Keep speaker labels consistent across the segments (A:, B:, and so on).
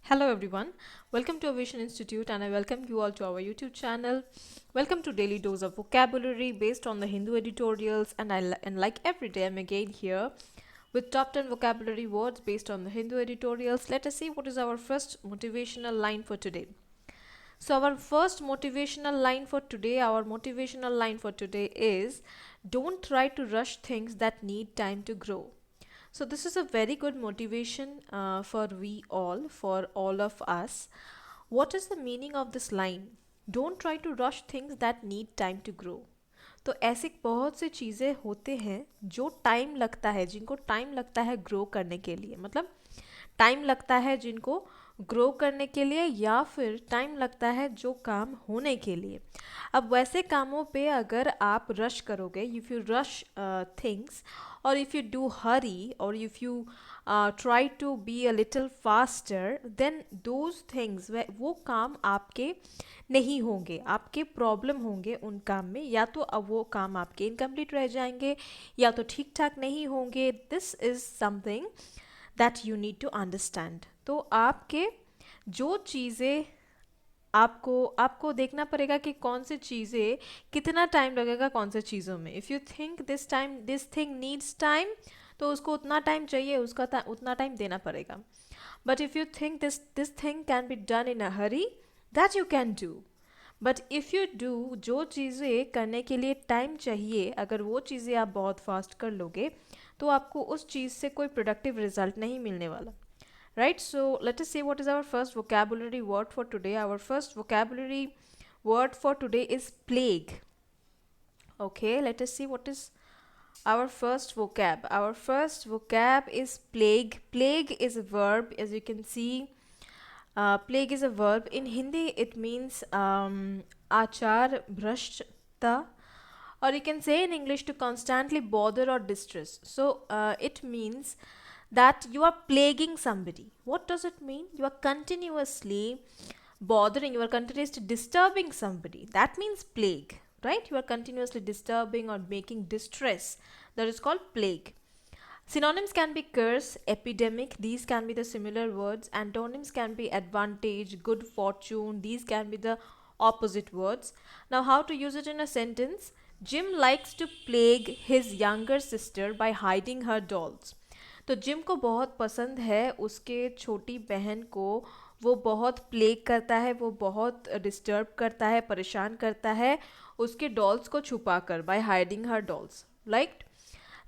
A: Hello everyone, welcome to Aviation Institute and I welcome you all to our YouTube channel. Welcome to Daily Dose of Vocabulary based on the Hindu editorials and like every day I'm again here with top 10 vocabulary words based on the Hindu editorials. Let us see what is our first motivational line for today. So our first motivational line for today, is don't try to rush things that need time to grow. So this is a very good motivation for all of us. What is the meaning of this line? Don't try to rush things that need time to grow. तो ऐसी बहुत सी चीज़ें होते हैं जो time लगता है, जिनको टाइम लगता है ग्रो करने के लिए, मतलब टाइम लगता है जिनको ग्रो करने के लिए या फिर टाइम लगता है जो काम होने के लिए. अब वैसे कामों पे अगर आप रश करोगे, इफ़ यू रश थिंग्स और इफ़ यू डू हरी और if you try to be a little faster, then those things, वो काम आपके नहीं होंगे, आपके प्रॉब्लम होंगे उन काम में, या तो अब वो काम आपके इनकम्प्लीट रह जाएंगे या तो ठीक ठाक नहीं होंगे. This is something that you need to understand. तो आपके जो चीज़ें आपको देखना पड़ेगा कि कौन सी चीज़ें कितना टाइम लगेगा कौन से चीज़ों में. If you think this thing needs time, तो उसको उतना टाइम चाहिए, उतना टाइम देना पड़ेगा. But if you think this thing can be done in a Hari, that you can do. But if you do, जो चीज़ें करने के लिए टाइम चाहिए, अगर वो चीज़ें आप बहुत फास्ट कर लोगे तो आपको उस चीज़ से कोई प्रोडक्टिव रिजल्ट नहीं मिलने वाला. Right, so let us see what is our first vocabulary word for today. Our first vocabulary word for today is plague. Okay, let us see what is our first vocab. Our first vocab is plague. Plague is a verb, as you can see. Plague is a verb. In Hindi it means achar bhrashtata, or you can say in English to constantly bother or distress. So it means that you are plaguing somebody. What does it mean? You are continuously bothering, you are continuously disturbing somebody. That means plague, right? You are continuously disturbing or making distress. That is called plague. Synonyms can be curse, epidemic. These can be the similar words. Antonyms can be advantage, good fortune. These can be the opposite words. Now, how to use it in a sentence? Jim likes to plague his younger sister by hiding her dolls. तो gym को बहुत पसंद है उसके छोटी बहन को वो बहुत प्लेग करता है, वो बहुत डिस्टर्ब करता है, परेशान करता है उसके डॉल्स को छुपा कर, by hiding her dolls. Like,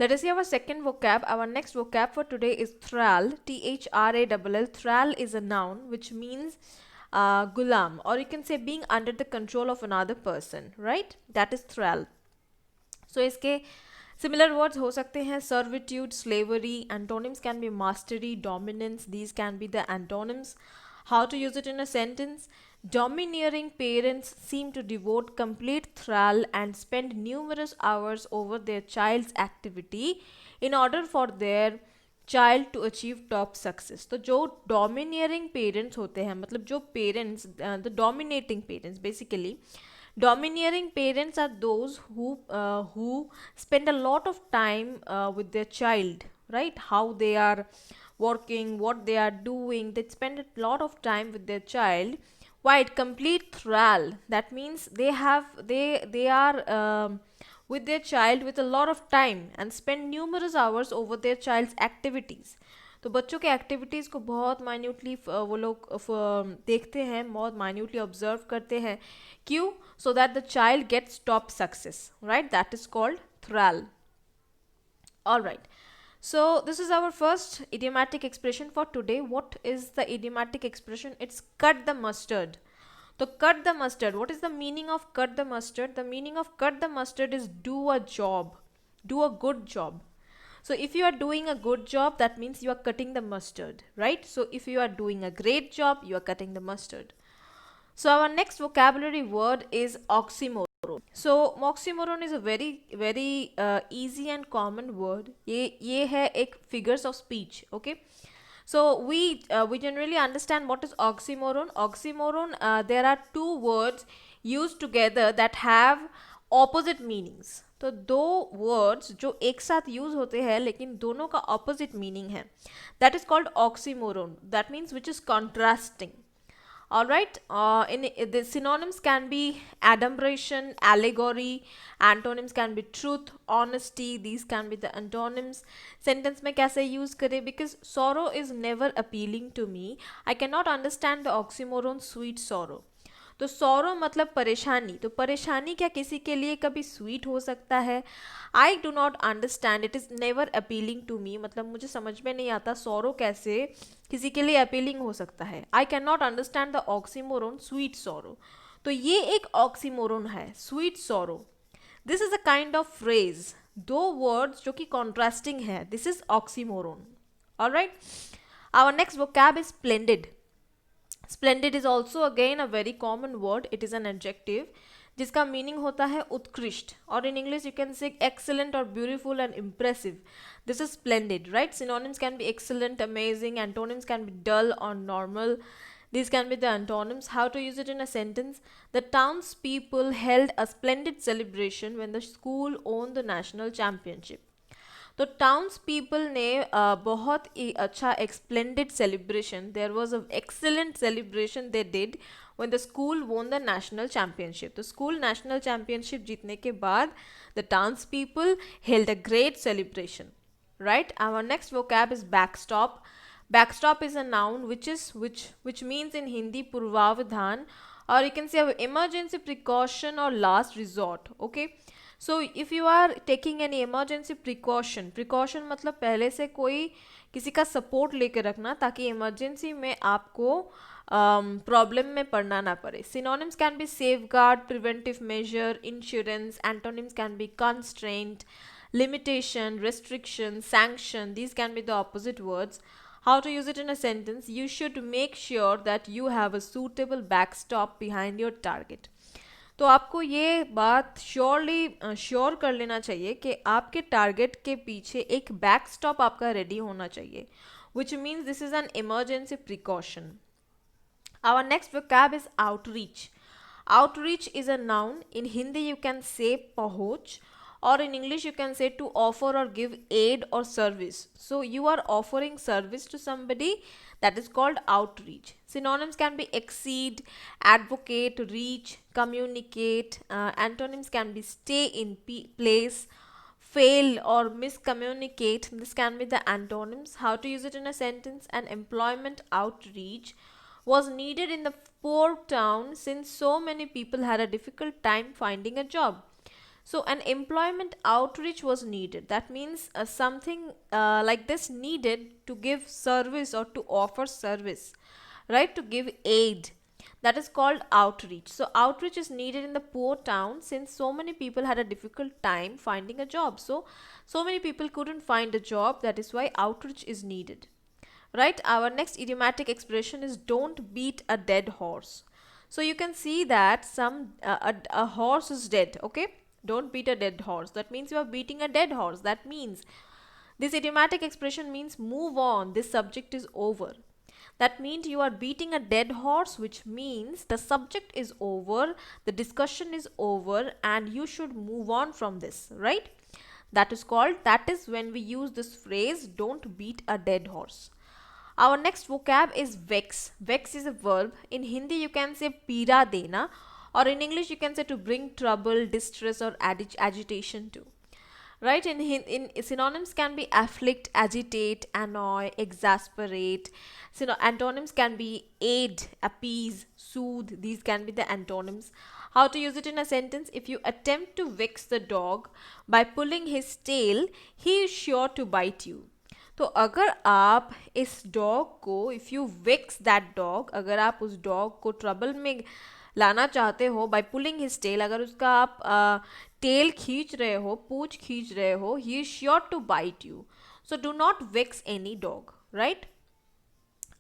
A: let us see our second vocab. Our next vocab for today is thrall. THRALL. Thrall is a noun which means gulam, or you can say being under the control of another person, right? That is thrall. So इसके similar words हो सकते हैं servitude, slavery. Antonyms can be mastery, dominance. These can be the antonyms. How to use it in a sentence? Domineering parents seem to devote complete thrall and spend numerous hours over their child's activity in order for their child to achieve top success. तो जो domineering parents होते हैं, मतलब जो parents, the dominating parents basically, domineering parents are those who spend a lot of time with their child, right? How they are working, what they are doing, they spend a lot of time with their child. Why? Complete thrall. That means they are with their child with a lot of time and spend numerous hours over their child's activities. तो बच्चों के activities को बहुत minutely वो लोग देखते हैं, बहुत माइन्यूटली ऑब्जर्व करते हैं. क्यों? So that the child gets top success, right? That is called thrall. All right. So this is our first idiomatic expression for today. What is the idiomatic expression? It's cut the mustard. So cut the mustard. What is the meaning of cut the mustard? The meaning of cut the mustard is do a job. Do a good job. So if you are doing a good job, that means you are cutting the mustard, right? So if you are doing a great job, you are cutting the mustard. So our next vocabulary word is oxymoron. So oxymoron is a very easy and common word. ये है एक figures of speech, okay? So we generally understand what is oxymoron. Oxymoron, there are two words used together that have opposite meanings. तो दो words जो एक साथ use होते हैं लेकिन दोनों का ऑपोजिट मीनिंग है, that is called oxymoron. That means which is contrasting. All right, the synonyms can be adumbration, allegory. Antonyms can be truth, honesty. These can be the antonyms. Sentence में कैसे use करें? Because sorrow is never appealing to me. I cannot understand the oxymoron sweet sorrow. तो sorrow मतलब परेशानी. तो परेशानी क्या किसी के लिए कभी sweet हो सकता है? I do not understand. It is never appealing to me. मतलब मुझे समझ में नहीं आता sorrow कैसे किसी के लिए appealing हो सकता है. I cannot understand the oxymoron sweet sorrow. तो ये एक oxymoron है, sweet sorrow. This is a kind of phrase. दो words जो कि contrasting है. This is oxymoron. Alright. Our next vocab is splendid. Splendid is also again a very common word. It is an adjective जिसका meaning होता है उत्कृष्ट, और in English you can say excellent or beautiful and impressive. This is splendid, right? Synonyms can be excellent, amazing. Antonyms can be dull or normal. These can be the antonyms. How to use it in a sentence? The townspeople held a splendid celebration when the school won the national championship. तो towns people ने बहुत ही अच्छा एक splendid celebration, there was a excellent celebration they did when the school won the national championship. तो school national championship जीतने के बाद the towns people held a great celebration, right. Our next vocab is backstop. Backstop is a noun which means in Hindi पूर्वावधान, or you can say emergency precaution or last resort. Okay, so if you are taking any emergency precaution मतलब पहले से कोई किसी का support लेके रखना ताकि इमरजेंसी में आपको प्रॉब्लम में पड़ना ना पड़े. Synonyms can be safeguard, preventive measure, insurance. Antonyms can be constraint, limitation, restriction, sanction. These can be the opposite words. How to use it in a sentence? You should make sure that you have a suitable backstop behind your target. तो आपको ये बात sure कर लेना चाहिए कि आपके target के पीछे एक बैकस्टॉप आपका रेडी होना चाहिए, which means this is an emergency precaution. Our next vocab is outreach. Outreach is a noun. In Hindi you can say पहुँच, or in English you can say to offer or give aid or service. So you are offering service to somebody, that is called outreach. Synonyms can be exceed, advocate, reach, communicate. Antonyms can be stay in place, fail or miscommunicate. This can be the antonyms. How to use it in a sentence? An employment outreach was needed in the poor town since so many people had a difficult time finding a job. So an employment outreach was needed. That means something like this needed to give service or to offer service, right? To give aid. That is called outreach. So outreach is needed in the poor town since so many people had a difficult time finding a job. So many people couldn't find a job. That is why outreach is needed, right? Our next idiomatic expression is don't beat a dead horse. So you can see that a horse is dead, okay? Don't beat a dead horse. That means you are beating a dead horse. That means this idiomatic expression means move on. This subject is over. That means you are beating a dead horse, which means the subject is over, the discussion is over, and you should move on from this, right? That is when we use this phrase, don't beat a dead horse. Our next vocab is vex. Vex is a verb. In Hindi you can say पीड़ा देना, or in English you can say to bring trouble, distress or agitation to, right? In synonyms can be afflict, agitate, annoy, exasperate. Antonyms can be aid, appease, soothe. These can be the antonyms. How to use it in a sentence? If you attempt to vex the dog by pulling his tail, he is sure to bite you. तो अगर आप इस dog को, if you vex that dog, अगर आप उस dog को trouble में लाना चाहते हो बाय पुलिंग हिज टेल, अगर उसका आप टेल खींच रहे हो, पूंछ खींच रहे हो, he is sure to bite you. So do not vex any dog, right?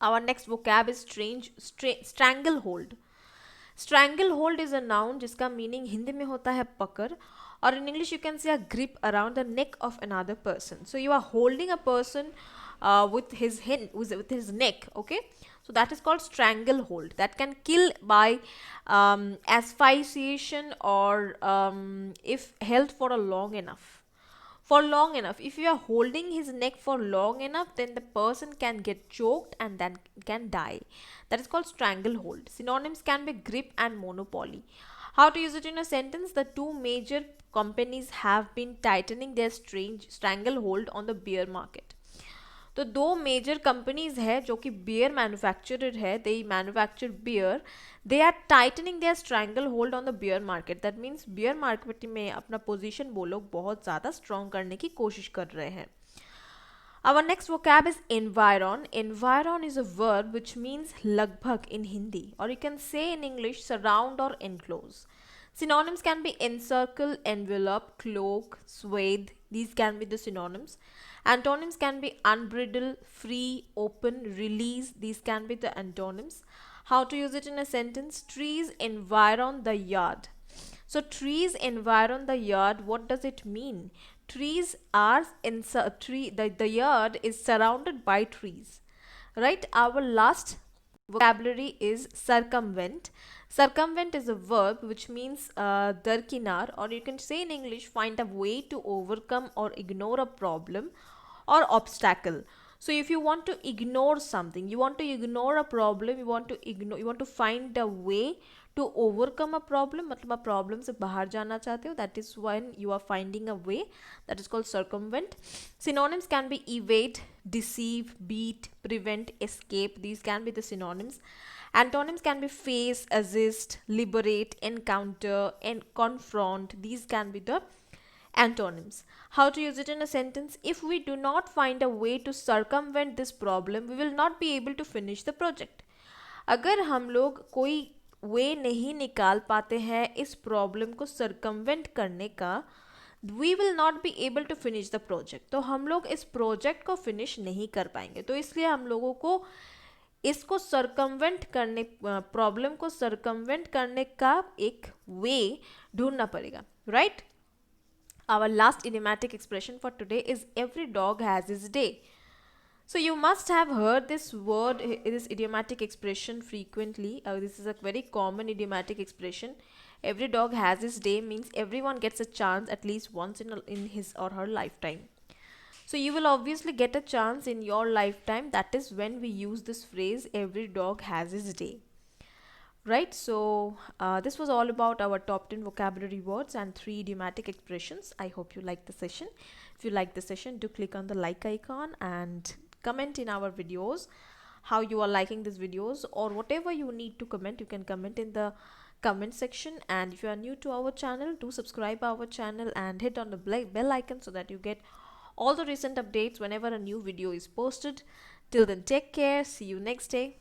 A: Our next vocab is stranglehold. Stranglehold is a noun जिसका मीनिंग हिंदी में होता है पकड़, और in English you can say a grip around the neck of another person. So you are holding a person with his neck. Okay, so that is called stranglehold. That can kill by asphyxiation, or if held for a long enough. For long enough, if you are holding his neck for long enough, then the person can get choked and then can die. That is called stranglehold. Synonyms can be grip and monopoly. How to use it in a sentence? The two major companies have been tightening their stranglehold on the beer market. तो दो major companies है जो कि beer manufacturer है, they manufacture beer, they are tightening their stranglehold on the beer market. That means beer market में अपना position वो लोग बहुत ज़्यादा स्ट्रॉन्ग करने की कोशिश कर रहे हैं. Our next vocab is environ. Environ is a verb which means lagbhag in Hindi, or you can say in English surround or enclose. Synonyms can be encircle, envelope, cloak, swathe. These can be the synonyms. Antonyms can be unbridle, free, open, release. These can be the antonyms. How to use it in a sentence? Trees environ the yard. So trees environ the yard. What does it mean? Trees are the yard is surrounded by trees. Right? Our last vocabulary is circumvent. Circumvent is a verb which means darkinar, or you can say in English find a way to overcome or ignore a problem or obstacle. So if you want to ignore something, you want to ignore a problem, you want to find a way to overcome a problem, मतलब आप problem से बाहर जाना चाहते हो, that is when you are finding a way. That is called circumvent. Synonyms can be evade, deceive, beat, prevent, escape. These can be the synonyms. Antonyms can be face, assist, liberate, encounter, and confront. These can be the antonyms. How to use it in a sentence? If we do not find a way to circumvent this problem, we will not be able to finish the project. अगर हम लोग कोई वे नहीं निकाल पाते हैं इस problem को सर्कमवेंट करने का, we will not be able to finish the project. तो हम लोग इस प्रोजेक्ट को फिनिश नहीं कर पाएंगे. तो इसलिए हम लोगों को इसको सर्कमवेंट करने, प्रॉब्लम को सर्कमवेंट करने का एक वे ढूंढना पड़ेगा. Right? Our last idiomatic expression for today is every dog has his day. So you must have heard this word, this idiomatic expression frequently. This is a very common idiomatic expression. Every dog has his day means everyone gets a chance at least once in his or her lifetime. So you will obviously get a chance in your lifetime. That is when we use this phrase, every dog has his day. Right, so this was all about our top 10 vocabulary words and 3 idiomatic expressions. I hope you liked the session. If you like the session, do click on the like icon and comment in our videos how you are liking these videos, or whatever you need to comment, you can comment in the comment section. And if you are new to our channel, do subscribe our channel and hit on the bell icon so that you get all the recent updates whenever a new video is posted. Till then, take care. See you next day.